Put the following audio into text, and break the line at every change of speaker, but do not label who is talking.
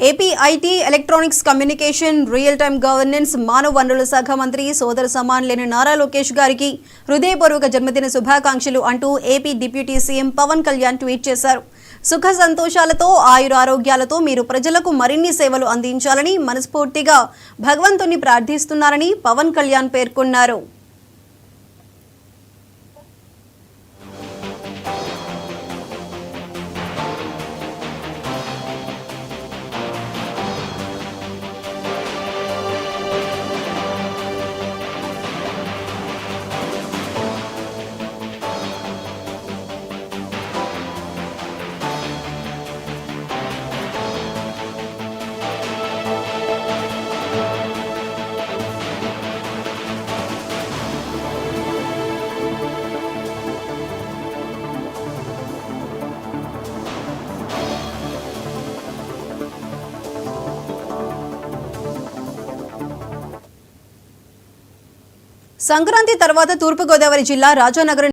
AP IT, electronics communication, real time governance, మానవ వనరుల శాఖ మంత్రి సోదర సమానలేని నారా లోకేష్ గారికి హృదయపూర్వక జన్మదిన శుభాకాంక్షలు అంటూ AP deputy CM Pawan Kalyan tweet చేశారు. సుఖ సంతోషాలతో, ఆయురారోగ్యాలతో మీరు ప్రజలకు మరిన్ని సేవలు అందించాలని మనస్ఫూర్తిగా భగవంతుని ప్రార్థిస్తున్నారని పవన్ కళ్యాణ్ పేర్కొన్నారు. సంక్రాంతి తర్వాత తూర్పుగోదావరి జిల్లా రాజానగరం